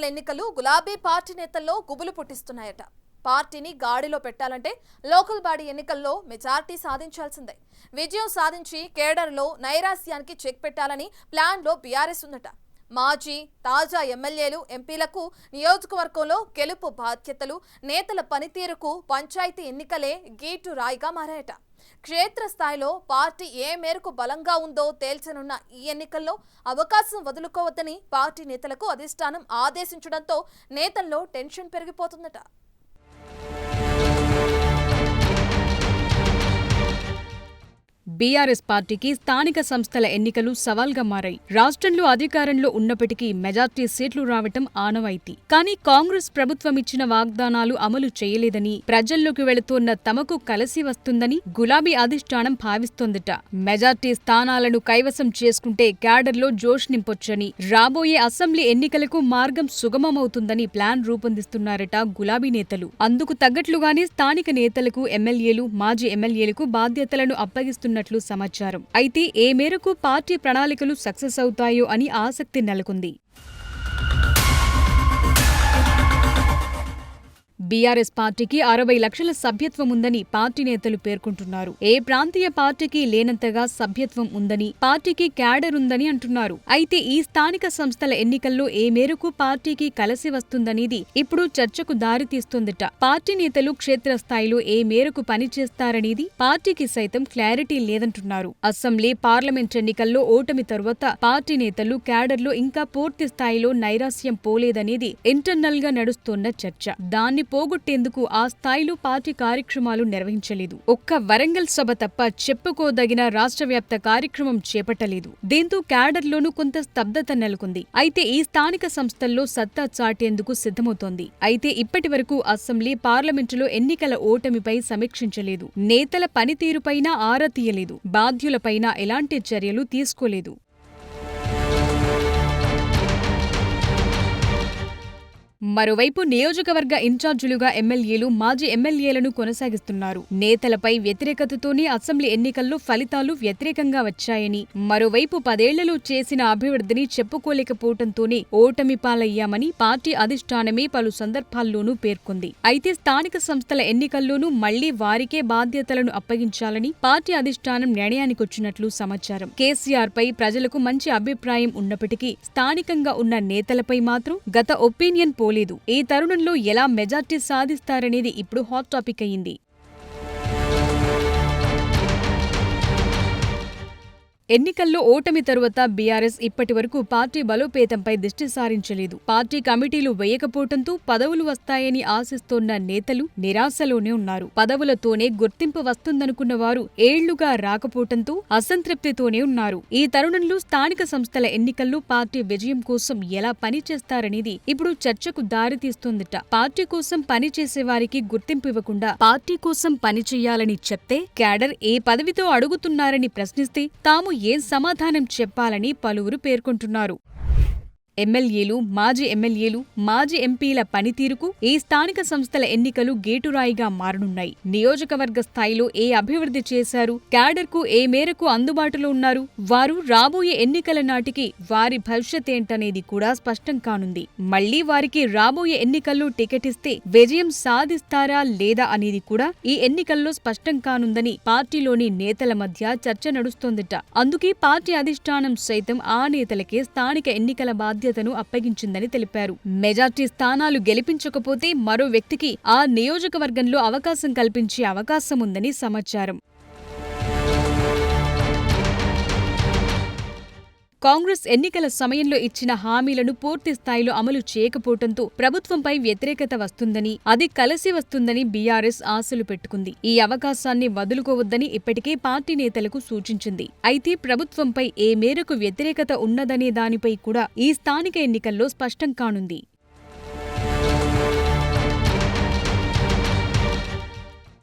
సంస్థల ఎన్నికలు గులాబీ పార్టీ నేతల్లో గుబులు పుట్టిస్తున్నాయట. పార్టీని గాడిలో పెట్టాలంటే లోకల్ బాడీ ఎన్నికల్లో మెజార్టీ సాధించాల్సిందే. విజయం సాధించి కేడర్లో నైరాస్యానికి చెక్ పెట్టాలని ప్లాన్లో బీఆర్ఎస్ ఉందట. మాజీ తాజా ఎమ్మెల్యేలు ఎంపీలకు నియోజకవర్గంలో గెలుపు బాధ్యతలు, నేతల పనితీరుకు పంచాయతీ ఎన్నికలే గీటు రాయిగా మారాయట. క్షేత్రస్థాయిలో పార్టీ ఏ మేరకు బలంగా ఉందో తేల్చనున్న ఈ ఎన్నికల్లో అవకాశం వదులుకోవద్దని పార్టీ నేతలకు అధిష్టానం ఆదేశించడంతో నేతల్లో టెన్షన్ పెరిగిపోతుందట. బీఆర్ఎస్ పార్టీకి స్థానిక సంస్థల ఎన్నికలు సవాల్గా మారాయి. రాష్ట్రంలో అధికారంలో ఉన్నప్పటికీ మెజార్టీ సీట్లు రావటం ఆనవాయితీ. కానీ కాంగ్రెస్ ప్రభుత్వం ఇచ్చిన వాగ్దానాలు అమలు చేయలేదని, ప్రజల్లోకి వెళుతోన్న తమకు కలిసి వస్తుందని గులాబీ అధిష్టానం భావిస్తోందట. మెజార్టీ స్థానాలను కైవసం చేసుకుంటే క్యాడర్లో జోష్ నింపొచ్చని, రాబోయే అసెంబ్లీ ఎన్నికలకు మార్గం సుగమమవుతుందని ప్లాన్ రూపొందిస్తున్నారట గులాబీ నేతలు. అందుకు తగ్గట్లుగానే స్థానిక నేతలకు ఎమ్మెల్యేలు, మాజీ ఎమ్మెల్యేలకు బాధ్యతలను అప్పగిస్తున్నారు సమాచారం. అయితే ఏ మేరకు పార్టీ ప్రణాళికలు సక్సెస్ అవుతాయో అని ఆసక్తి నెలకొంది. బీఆర్ఎస్ పార్టీకి 60 లక్షల సభ్యత్వం ఉందని పార్టీ నేతలు పేర్కొంటున్నారు. ఏ ప్రాంతీయ పార్టీకి లేనంతగా సభ్యత్వం ఉందని, పార్టీకి క్యాడర్ ఉందని అంటున్నారు. అయితే ఈ స్థానిక సంస్థల ఎన్నికల్లో ఏ మేరకు పార్టీకి కలిసి వస్తుందనేది ఇప్పుడు చర్చకు దారితీస్తోందట. పార్టీ నేతలు క్షేత్రస్థాయిలో ఏ మేరకు పనిచేస్తారనేది పార్టీకి సైతం క్లారిటీ లేదంటున్నారు. అసెంబ్లీ, పార్లమెంట్ ఎన్నికల్లో ఓటమి తరువాత పార్టీ నేతలు, క్యాడర్లో ఇంకా పూర్తి స్థాయిలో నైరాస్యం పోలేదనేది ఇంటర్నల్ గా నడుస్తోన్న చర్చ. దాన్ని పోగొట్టేందుకు ఆ స్థాయిలో పార్టీ కార్యక్రమాలు నిర్వహించలేదు. ఒక్క వరంగల్ సభ తప్ప చెప్పుకోదగిన రాష్ట్ర వ్యాప్త కార్యక్రమం చేపట్టలేదు. దీంతో క్యాడర్లోనూ కొంత స్తబ్దత నెలకొంది. అయితే ఈ స్థానిక సంస్థల్లో సత్తా చాటేందుకు సిద్ధమవుతోంది. అయితే ఇప్పటి వరకు అసెంబ్లీ, పార్లమెంటులో ఎన్నికల ఓటమిపై సమీక్షించలేదు. నేతల పనితీరుపైన ఆరా తీయలేదు. బాధ్యులపైన ఎలాంటి చర్యలు తీసుకోలేదు. మరోవైపు నియోజకవర్గ ఇన్ఛార్జీలుగా ఎమ్మెల్యేలు, మాజీ ఎమ్మెల్యేలను కొనసాగిస్తున్నారు. నేతలపై వ్యతిరేకతతోనే అసెంబ్లీ ఎన్నికల్లో ఫలితాలు వ్యతిరేకంగా వచ్చాయని, మరోవైపు 10 ఏళ్లలో చేసిన అభివృద్ధిని చెప్పుకోలేకపోవడంతోనే ఓటమి పాలయ్యామని పార్టీ అధిష్టానమే పలు సందర్భాల్లోనూ పేర్కొంది. అయితే స్థానిక సంస్థల ఎన్నికల్లోనూ మళ్లీ వారికే బాధ్యతలను అప్పగించాలని పార్టీ అధిష్టానం నిర్ణయానికొచ్చినట్లు సమాచారం. కేసీఆర్ పై ప్రజలకు మంచి అభిప్రాయం ఉన్నప్పటికీ స్థానికంగా ఉన్న నేతలపై మాత్రం గత ఒపీనియన్ పోలేదు. ఈ తరుణంలో ఎలా మెజార్టీ సాధిస్తారనేది ఇప్పుడు హాట్ టాపిక్ అయింది. ఎన్నికల్లో ఓటమి తరువాత బీఆర్ఎస్ ఇప్పటి వరకు పార్టీ బలోపేతంపై దృష్టి సారించలేదు. పార్టీ కమిటీలు వేయకపోవడంతో పదవులు వస్తాయని ఆశిస్తోన్న నేతలు నిరాశలోనే ఉన్నారు. పదవులతోనే గుర్తింపు వస్తుందనుకున్న వారు ఏళ్లుగా రాకపోవడంతో అసంతృప్తితోనే ఉన్నారు. ఈ తరుణంలో స్థానిక సంస్థల ఎన్నికల్లో పార్టీ విజయం కోసం ఎలా పనిచేస్తారనేది ఇప్పుడు చర్చకు దారితీస్తోందట. పార్టీ కోసం పనిచేసే వారికి గుర్తింపు ఇవ్వకుండా పార్టీ కోసం పనిచేయాలని చెప్తే, క్యాడర్ ఏ పదవితో అడుగుతున్నారని ప్రశ్నిస్తే తాము ఏం సమాధానం చెప్పాలని పలువురు పేర్కొంటున్నారు. ఎమ్మెల్యేలు, మాజీ ఎమ్మెల్యేలు, మాజీ ఎంపీల పనితీరుకు ఈ స్థానిక సంస్థల ఎన్నికలు గేటురాయిగా మారనున్నాయి. నియోజకవర్గ స్థాయిలో ఏ అభివృద్ధి చేశారు, క్యాడర్కు ఏ మేరకు అందుబాటులో ఉన్నారు, వారు రాబోయే ఎన్నికల నాటికి వారి భవిష్యత్ ఏంటనేది కూడా స్పష్టం కానుంది. మళ్లీ వారికి రాబోయే ఎన్నికల్లో టికెట్ ఇస్తే విజయం సాధిస్తారా లేదా అనేది కూడా ఈ ఎన్నికల్లో స్పష్టం కానుందని పార్టీలోని నేతల మధ్య చర్చ నడుస్తోందట. అందుకే పార్టీ అధిష్టానం సైతం ఆ నేతలకే స్థానిక ఎన్నికల బాధ్యతను అప్పగించిందని తెలిపారు. మెజార్టీ స్థానాలు గెలిపించకపోతే మరో వ్యక్తికి ఆ నియోజకవర్గంలో అవకాశం కల్పించే అవకాశం ఉందని సమాచారం. కాంగ్రెస్ ఎన్నికల సమయంలో ఇచ్చిన హామీలను పూర్తి స్థాయిలో అమలు చేయకపోవడంతో ప్రభుత్వంపై వ్యతిరేకత వస్తుందని, అది కలిసి వస్తుందని బీఆర్ఎస్ ఆశలు పెట్టుకుంది. ఈ అవకాశాన్ని వదులుకోవద్దని ఇప్పటికే పార్టీ నేతలకు సూచించింది. అయితే ప్రభుత్వంపై ఏ మేరకు వ్యతిరేకత ఉన్నదనే దానిపై కూడా ఈ స్థానిక ఎన్నికల్లో స్పష్టం కానుంది.